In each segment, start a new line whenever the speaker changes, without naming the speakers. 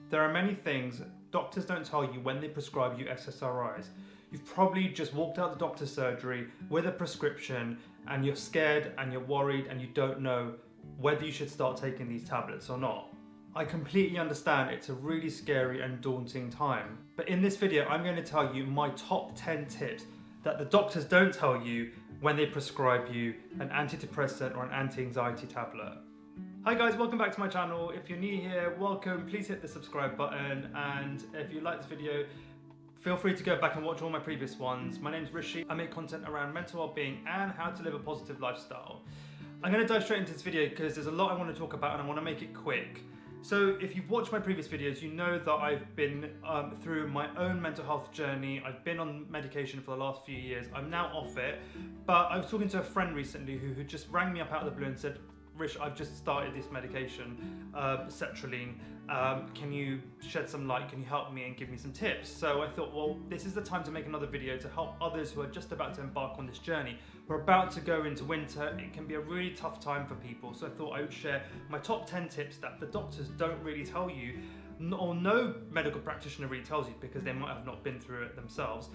There are many things doctors don't tell you when they prescribe you SSRIs. You've probably just walked out the doctor's surgery with a prescription and you're scared and you're worried and you don't know whether you should start taking these tablets or not. I completely understand it's a really scary and daunting time, but in this video I'm going to tell you my top 10 tips that the doctors don't tell you when they prescribe you an antidepressant or an anti-anxiety tablet. Hi guys, welcome back to my channel. If you're new here, welcome. Please hit the subscribe button, and if you like this video, feel free to go back and watch all my previous ones. My name's Rishi. I make content around mental well-being and how to live a positive lifestyle. I'm going to dive straight into this video because there's a lot I want to talk about and I want to make it quick. So if you've watched my previous videos, you know that I've been through my own mental health journey. I've been on medication for the last few years. I'm now off it, but I was talking to a friend recently who just rang me up out of the blue and said, Rish, I've just started this medication, Sertraline. Can you shed some light? Can you help me and give me some tips? So I thought, well, this is the time to make another video to help others who are just about to embark on this journey. We're about to go into winter. It can be a really tough time for people. So I thought I would share my top 10 tips that the doctors don't really tell you, or no medical practitioner really tells you because they might have not been through it themselves,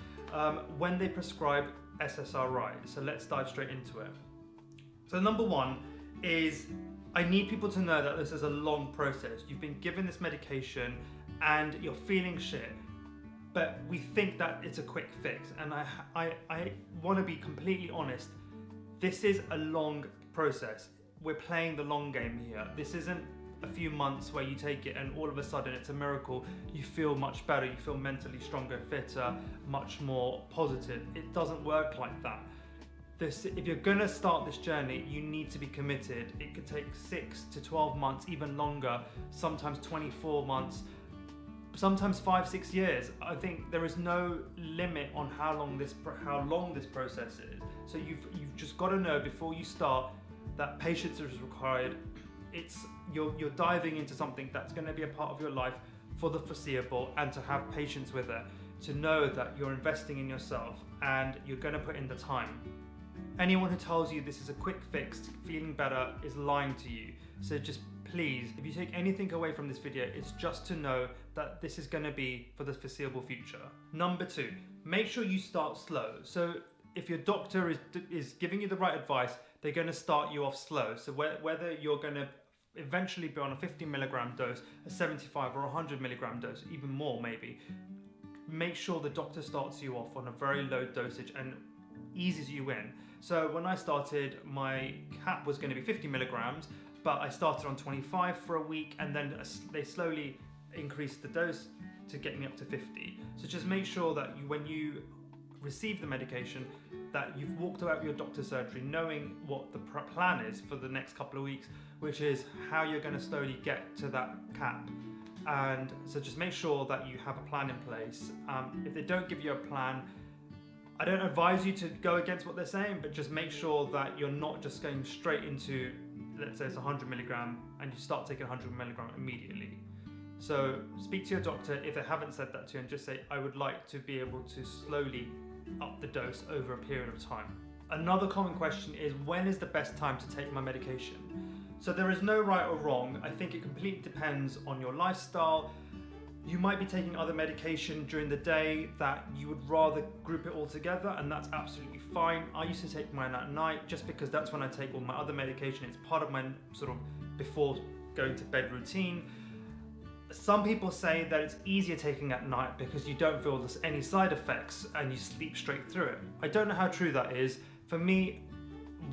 when they prescribe SSRI. So let's dive straight into it. So number one is, I need people to know that this is a long process. You've been given this medication and you're feeling shit, but we think that it's a quick fix. And I want to be completely honest. This is a long process. We're playing the long game here. This isn't a few months where you take it and all of a sudden it's a miracle. You feel much better. You feel mentally stronger, fitter, much more positive. It doesn't work like that. If you're going to start this journey, you need to be committed. It could take 6 to 12 months, even longer, sometimes 24 months, sometimes 5-6 years. I think there is no limit on how long this process is. So you've just got to know before you start that patience is required. You're diving into something that's going to be a part of your life for the foreseeable, and to have patience with it, to know that you're investing in yourself and you're going to put in the time. Anyone who tells you this is a quick fix, feeling better, is lying to you. So just please, if you take anything away from this video, it's just to know that this is going to be for the foreseeable future. Number two, make sure you start slow. So if your doctor is giving you the right advice, they're going to start you off slow. So whether you're going to eventually be on a 50 milligram dose, a 75 or 100 milligram dose, even more maybe, make sure the doctor starts you off on a very low dosage and eases you in. So when I started, my cap was going to be 50 milligrams, but I started on 25 for a week, and then they slowly increased the dose to get me up to 50. So just make sure that when you receive the medication, that you've walked out your doctor's surgery knowing what the plan is for the next couple of weeks, which is how you're going to slowly get to that cap. And so just make sure that you have a plan in place. If they don't give you a plan, I don't advise you to go against what they're saying, but just make sure that you're not just going straight into, let's say it's 100 milligram and you start taking 100 milligram immediately. So speak to your doctor if they haven't said that to you, and just say, I would like to be able to slowly up the dose over a period of time. Another common question is, when is the best time to take my medication? So there is no right or wrong. I think it completely depends on your lifestyle. You might be taking other medication during the day that you would rather group it all together, and that's absolutely fine. I used to take mine at night just because that's when I take all my other medication. It's part of my sort of before going to bed routine. Some people say that it's easier taking at night because you don't feel any side effects and you sleep straight through it. I don't know how true that is. For me,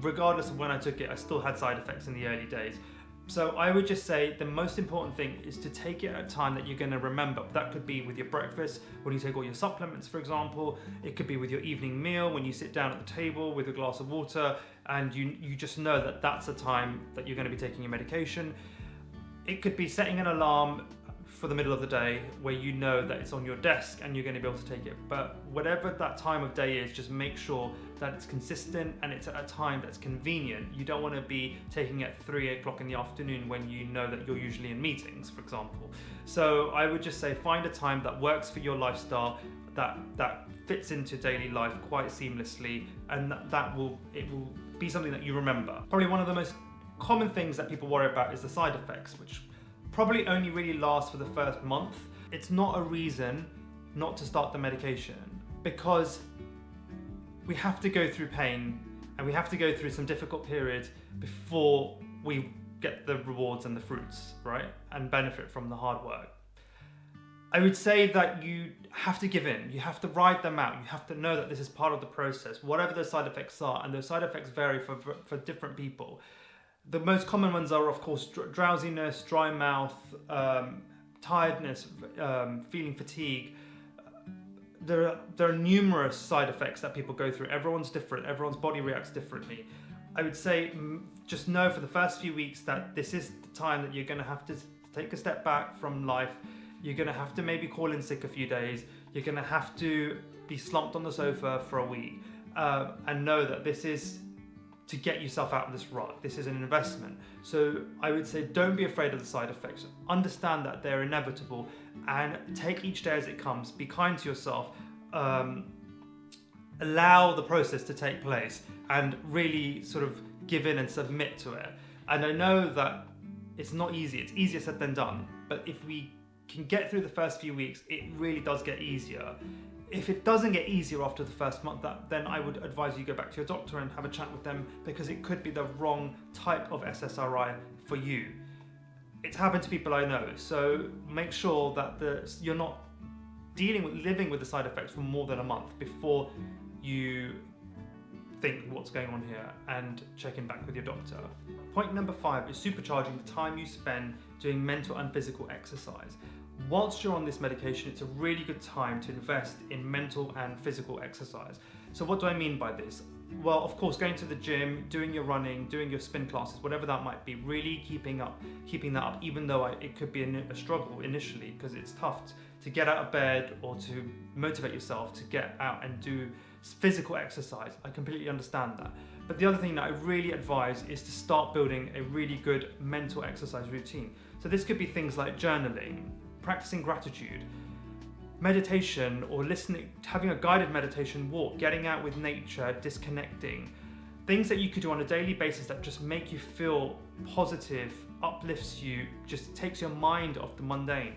regardless of when I took it, I still had side effects in the early days. So I would just say the most important thing is to take it at a time that you're going to remember. That could be with your breakfast, when you take all your supplements, for example. It could be with your evening meal, when you sit down at the table with a glass of water and you just know that that's a time that you're going to be taking your medication. It could be setting an alarm for the middle of the day where you know that it's on your desk and you're going to be able to take it. But whatever that time of day is, just make sure that it's consistent and it's at a time that's convenient. You don't want to be taking it at 3 o'clock in the afternoon when you know that you're usually in meetings, for example. So I would just say, find a time that works for your lifestyle, that fits into daily life quite seamlessly, and it will be something that you remember. Probably one of the most common things that people worry about is the side effects, which probably only really lasts for the first month. It's not a reason not to start the medication, because we have to go through pain and we have to go through some difficult periods before we get the rewards and the fruits, right? And benefit from the hard work. I would say that you have to give in. You have to ride them out. You have to know that this is part of the process, whatever the side effects are, and those side effects vary for different people. The most common ones are, of course, drowsiness, dry mouth, tiredness, feeling fatigue. There are numerous side effects that people go through. Everyone's different. Everyone's body reacts differently. I would say just know for the first few weeks that this is the time that you're going to have to take a step back from life. You're going to have to maybe call in sick a few days. You're going to have to be slumped on the sofa for a week, and know that this is to get yourself out of this rut. This is an investment. So I would say don't be afraid of the side effects. Understand that they're inevitable and take each day as it comes. Be kind to yourself. Allow the process to take place and really sort of give in and submit to it. And I know that it's not easy. It's easier said than done. But if we can get through the first few weeks, it really does get easier. If it doesn't get easier after the first month, then I would advise you go back to your doctor and have a chat with them, because it could be the wrong type of SSRI for you. It's happened to people I know, so make sure that you're not living with the side effects for more than a month before you think what's going on here and checking back with your doctor. Point number 5 is supercharging the time you spend doing mental and physical exercise. Whilst you're on this medication, it's a really good time to invest in mental and physical exercise. So what do I mean by this? Well, of course, going to the gym, doing your running, doing your spin classes, whatever that might be, really keeping that up, even though it could be a struggle initially, because it's tough to get out of bed or to motivate yourself to get out and do physical exercise. I completely understand that. But the other thing that I really advise is to start building a really good mental exercise routine. So this could be things like journaling, practicing gratitude, meditation, or having a guided meditation walk, getting out with nature, disconnecting. Things that you could do on a daily basis that just make you feel positive, uplifts you, just takes your mind off the mundane.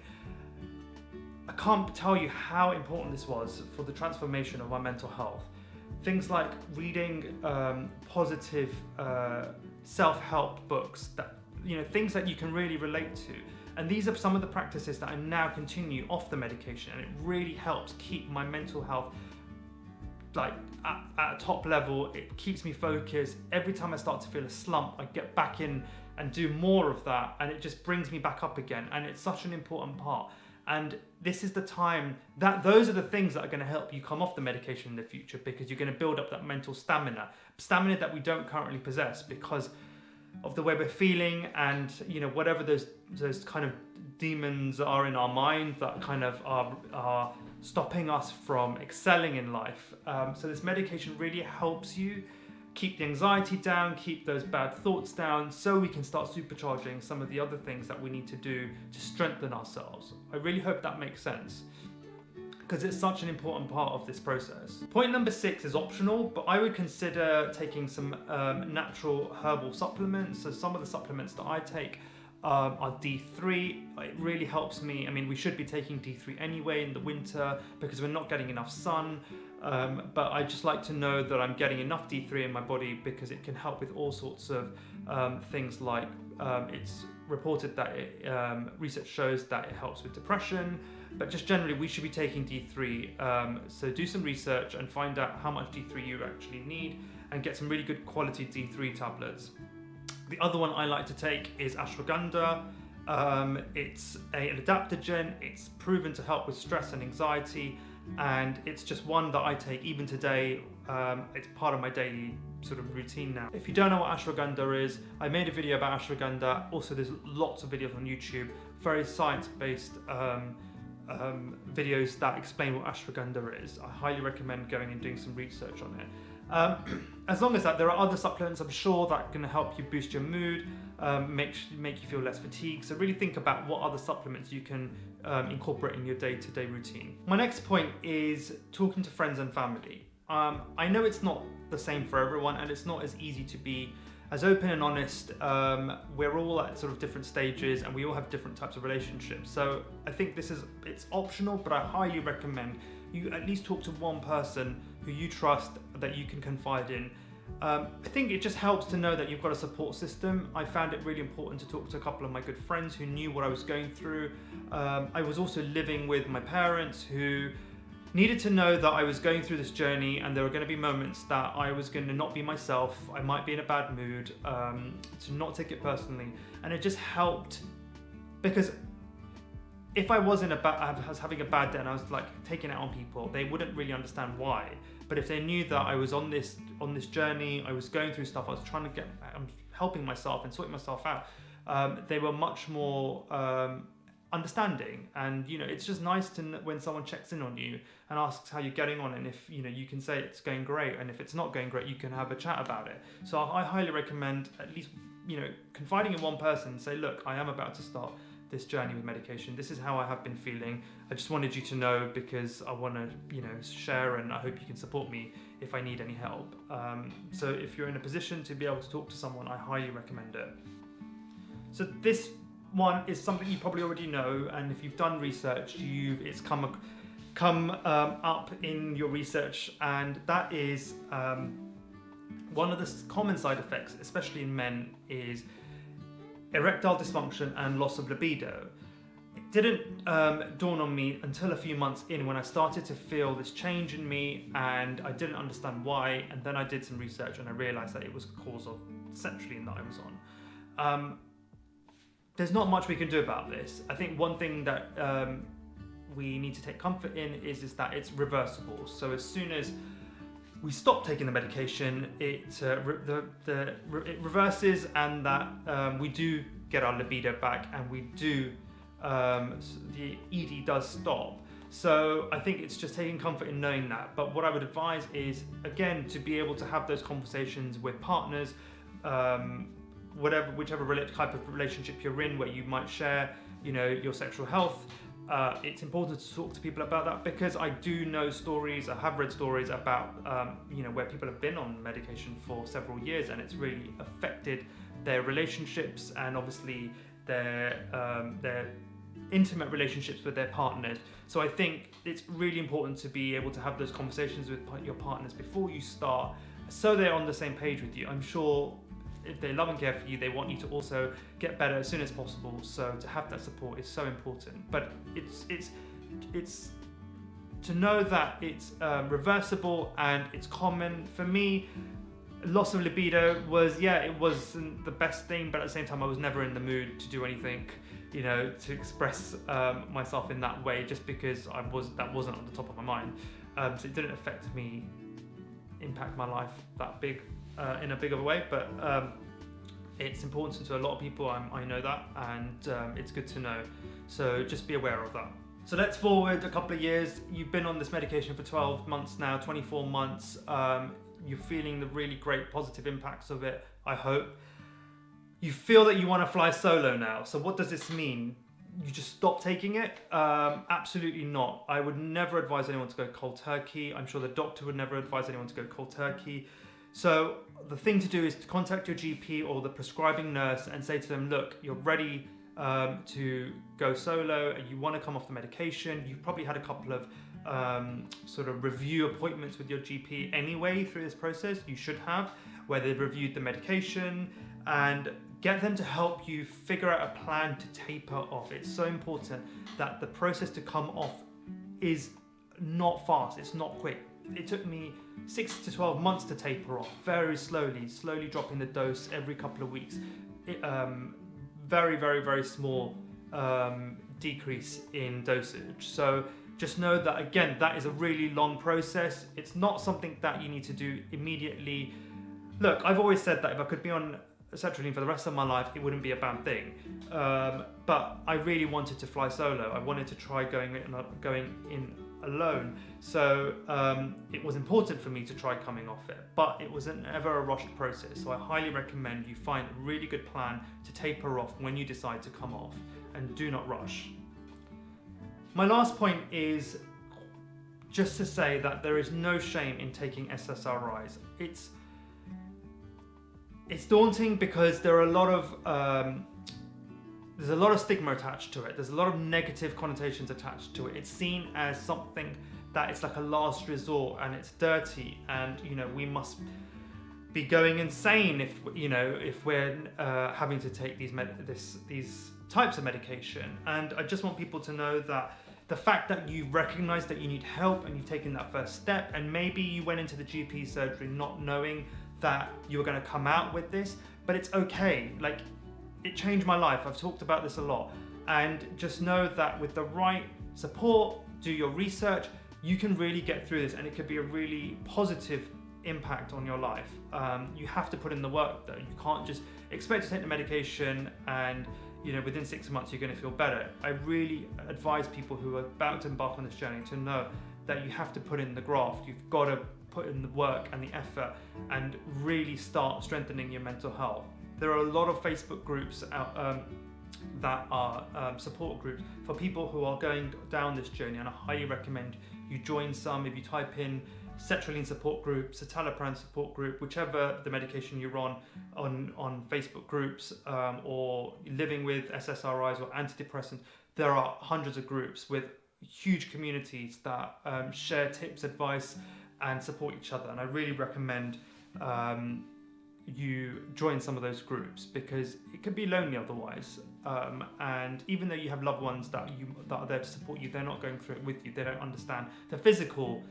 I can't tell you how important this was for the transformation of my mental health. Things like reading positive self-help books, things that you can really relate to. And these are some of the practices that I now continue off the medication, and it really helps keep my mental health at a top level. It keeps me focused. Every time I start to feel a slump, I get back in and do more of that, and it just brings me back up again. And it's such an important part. And this is the time those are the things that are going to help you come off the medication in the future, because you're going to build up that mental stamina that we don't currently possess because of the way we're feeling, and whatever those kind of demons are in our mind that kind of are stopping us from excelling in life. So this medication really helps you keep the anxiety down, keep those bad thoughts down, so we can start supercharging some of the other things that we need to do to strengthen ourselves. I really hope that makes sense, because it's such an important part of this process. Point number 6 is optional, but I would consider taking some natural herbal supplements. So some of the supplements that I take are D3. It really helps me. I mean, we should be taking D3 anyway in the winter because we're not getting enough sun. But I just like to know that I'm getting enough D3 in my body, because it can help with all sorts of things like it's reported that research shows that it helps with depression, but just generally we should be taking D3. So do some research and find out how much D3 you actually need and get some really good quality D3 tablets. The other one I like to take is ashwagandha. It's an adaptogen. It's proven to help with stress and anxiety, and it's just one that I take even today. It's part of my daily sort of routine now. If you don't know what ashwagandha is, I made a video about ashwagandha. Also, there's lots of videos on YouTube, very science-based videos that explain what ashwagandha is. I highly recommend going and doing some research on it. As long as that, there are other supplements I'm sure that can help you boost your mood, make you feel less fatigued. So really think about what other supplements you can incorporate in your day-to-day routine. My next point is talking to friends and family. I know it's not the same for everyone, and it's not as easy to be as open and honest. We're all at sort of different stages, and we all have different types of relationships. So I think it's optional, but I highly recommend you at least talk to one person who you trust, that you can confide in. I think it just helps to know that you've got a support system. I found it really important to talk to a couple of my good friends who knew what I was going through. I was also living with my parents who needed to know that I was going through this journey, and there were going to be moments that I was going to not be myself. I might be in a bad mood, to not take it personally. And it just helped, because if I was having a bad day and I was like taking it on people, they wouldn't really understand why. But if they knew that I was on this journey, I was going through stuff, I was trying to I'm helping myself and sorting myself out, they were much more understanding. And it's just nice to when someone checks in on you and asks how you're getting on, and if you can say it's going great, and if it's not going great, you can have a chat about it. So I highly recommend at least confiding in one person and say, look, I am about to start this journey with medication. This is how I have been feeling. I just wanted you to know because I want to share, and I hope you can support me if I need any help. So if you're in a position to be able to talk to someone, I highly recommend it. So this one is something you probably already know, and if you've done research, it's come up in your research, and that is one of the common side effects, especially in men, is erectile dysfunction and loss of libido. It didn't dawn on me until a few months in, when I started to feel this change in me, and I didn't understand why. And then I did some research and I realized that it was a cause of Sertraline that I was on. There's not much we can do about this. I think one thing that we need to take comfort in is that it's reversible. So as soon as we stop taking the medication, it reverses, and that we do get our libido back, and we do the ED does stop. So I think it's just taking comfort in knowing that. But what I would advise is, again, to be able to have those conversations with partners, whichever type of relationship you're in, where you might share, your sexual health. It's important to talk to people about that, because I do know stories, I have read stories about, where people have been on medication for several years, and it's really affected their relationships, and obviously their intimate relationships with their partners. So I think it's really important to be able to have those conversations with your partners before you start, so they're on the same page with you. I'm sure if they love and care for you, they want you to also get better as soon as possible. So to have that support is so important. But it's to know that it's reversible and it's common. For me, loss of libido it wasn't the best thing, but at the same time, I was never in the mood to do anything, to express myself in that way, just because that wasn't on the top of my mind. So it didn't impact my life that big. In a big of a way, but it's important to a lot of people. I know that, and it's good to know. So just be aware of that. So let's forward a couple of years. You've been on this medication for 12 months now, 24 months. You're feeling the really great positive impacts of it, I hope. You feel that you want to fly solo now. So what does this mean? You just stop taking it? Absolutely not. I would never advise anyone to go cold turkey. I'm sure the doctor would never advise anyone to go cold turkey. So the thing to do is to contact your GP or the prescribing nurse and say to them, look, you're ready to go solo, you want to come off the medication. You've probably had a couple of sort of review appointments with your GP anyway through this process. You should have, where they've reviewed the medication, and get them to help you figure out a plan to taper off. It's so important that the process to come off is not fast, it's not quick. It took me 6 to 12 months to taper off, very slowly dropping the dose every couple of weeks. Very, very, very small decrease in dosage. So just know that, again, that is a really long process. It's not something that you need to do immediately. Look, I've always said that if I could be on Sertraline for the rest of my life, it wouldn't be a bad thing. But I really wanted to fly solo. I wanted to try going in alone. So it was important for me to try coming off it, but it was never a rushed process. So I highly recommend you find a really good plan to taper off when you decide to come off, and do not rush. My last point is just to say that there is no shame in taking SSRIs. it's daunting because there are a lot of there's a lot of stigma attached to it. There's a lot of negative connotations attached to it. It's seen as something that it's like a last resort, and it's dirty, and we must be going insane if we're having to take these types of medication. And I just want people to know that the fact that you recognize that you need help and you've taken that first step, and maybe you went into the GP surgery not knowing that you were going to come out with this, but it's okay. Like, it changed my life. I've talked about this a lot, and just know that with the right support, do your research, you can really get through this, and it could be a really positive impact on your life. You have to put in the work though. You can't just expect to take the medication and within 6 months you're going to feel better. I really advise people who are about to embark on this journey to know that you have to put in the graft. You've got to put in the work and the effort and really start strengthening your mental health. There are a lot of Facebook groups out that are support groups for people who are going down this journey, and I highly recommend you join some. If you type in Sertraline support group, Sertraline support group, whichever the medication you're on Facebook groups, or living with SSRIs or antidepressants, there are hundreds of groups with huge communities that share tips, advice, and support each other. And I really recommend you join some of those groups, because it can be lonely otherwise. And even though you have loved ones that are there to support you, they're not going through it with you. They don't understand the physical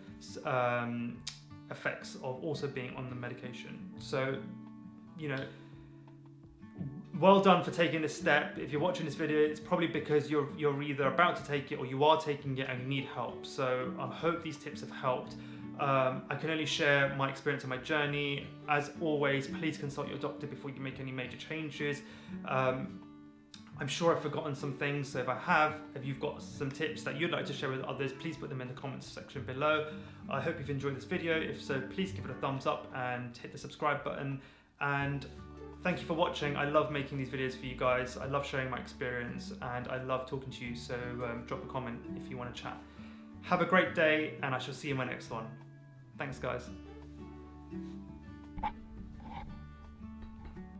effects of also being on the medication. So, well done for taking this step. If you're watching this video, it's probably because you're either about to take it or you are taking it and you need help. So I hope these tips have helped. I can only share my experience and my journey. As always, please consult your doctor before you make any major changes. I'm sure I've forgotten some things, so if you've got some tips that you'd like to share with others, please put them in the comments section below. I hope you've enjoyed this video. If so, please give it a thumbs up and hit the subscribe button. And thank you for watching. I love making these videos for you guys. I love sharing my experience, and I love talking to you, so drop a comment if you want to chat. Have a great day, and I shall see you in my next one. Thanks, guys.